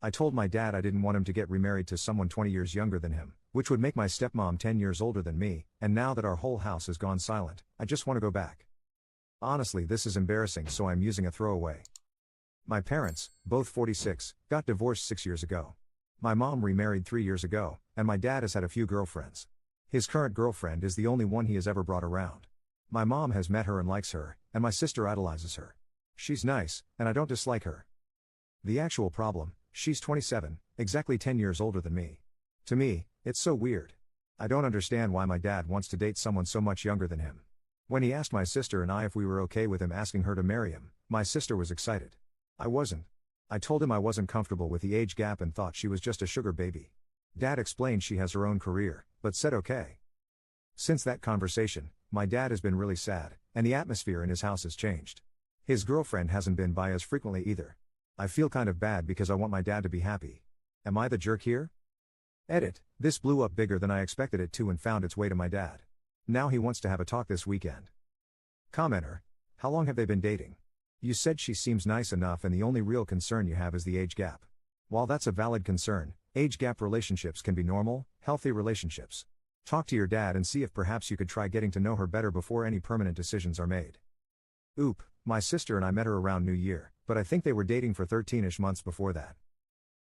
I told my dad I didn't want him to get remarried to someone 20 years younger than him, which would make my stepmom 10 years older than me, and now that our whole house has gone silent, I just want to go back. Honestly, this is embarrassing, so I'm using a throwaway. My parents, both 46, got divorced 6 years ago. My mom remarried 3 years ago, and my dad has had a few girlfriends. His current girlfriend is the only one he has ever brought around. My mom has met her and likes her, and my sister idolizes her. She's nice, and I don't dislike her. The actual problem: she's 27, exactly 10 years older than me. To me, it's so weird. I don't understand why my dad wants to date someone so much younger than him. When he asked my sister and I if we were okay with him asking her to marry him, my sister was excited. I wasn't. I told him I wasn't comfortable with the age gap and thought she was just a sugar baby. Dad explained she has her own career, but said okay. Since that conversation, my dad has been really sad, and the atmosphere in his house has changed. His girlfriend hasn't been by as frequently either. I feel kind of bad because I want my dad to be happy. Am I the jerk here? Edit: this blew up bigger than I expected it to and found its way to my dad. Now he wants to have a talk this weekend. Commenter: how long have they been dating? You said she seems nice enough and the only real concern you have is the age gap. While that's a valid concern, age gap relationships can be normal, healthy relationships. Talk to your dad and see if perhaps you could try getting to know her better before any permanent decisions are made. Oop, my sister and I met her around New Year, but I think they were dating for 13ish months before that.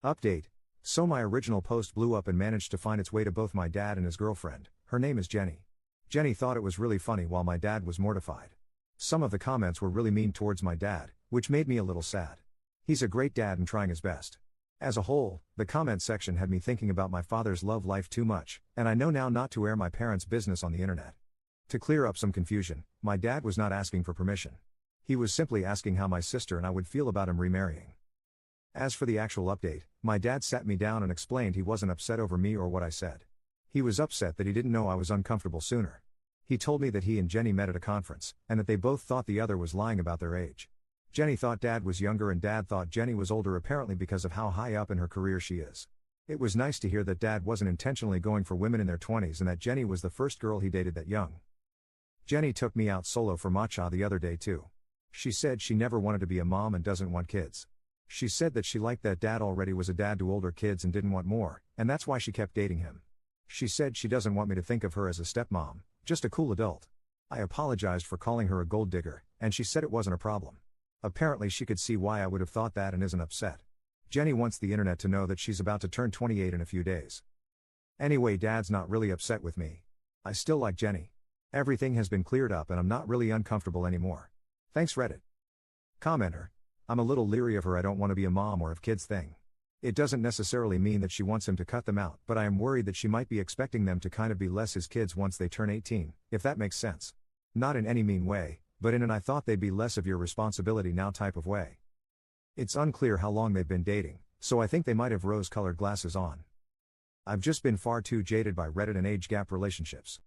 Update: so my original post blew up and managed to find its way to both my dad and his girlfriend. Her name is Jenny. Jenny thought it was really funny while my dad was mortified. Some of the comments were really mean towards my dad, which made me a little sad. He's a great dad and trying his best. As a whole, the comment section had me thinking about my father's love life too much, and I know now not to air my parents' business on the internet. To clear up some confusion, my dad was not asking for permission. He was simply asking how my sister and I would feel about him remarrying. As for the actual update, my dad sat me down and explained he wasn't upset over me or what I said. He was upset that he didn't know I was uncomfortable sooner. He told me that he and Jenny met at a conference, and that they both thought the other was lying about their age. Jenny thought dad was younger and dad thought Jenny was older, apparently because of how high up in her career she is. It was nice to hear that dad wasn't intentionally going for women in their 20s and that Jenny was the first girl he dated that young. Jenny took me out solo for matcha the other day too. She said she never wanted to be a mom and doesn't want kids. She said that she liked that dad already was a dad to older kids and didn't want more, and that's why she kept dating him. She said she doesn't want me to think of her as a stepmom, just a cool adult. I apologized for calling her a gold digger, and she said it wasn't a problem. Apparently she could see why I would have thought that and isn't upset. Jenny wants the internet to know that she's about to turn 28 in a few days. Anyway, dad's not really upset with me. I still like Jenny. Everything has been cleared up and I'm not really uncomfortable anymore. Thanks Reddit. Commenter: I'm a little leery of her I don't want to be a mom or have kids thing. It doesn't necessarily mean that she wants him to cut them out, but I am worried that she might be expecting them to kind of be less his kids once they turn 18, if that makes sense. Not in any mean way, but in an I thought they'd be less of your responsibility now type of way. It's unclear how long they've been dating, so I think they might have rose-colored glasses on. I've just been far too jaded by Reddit and age gap relationships.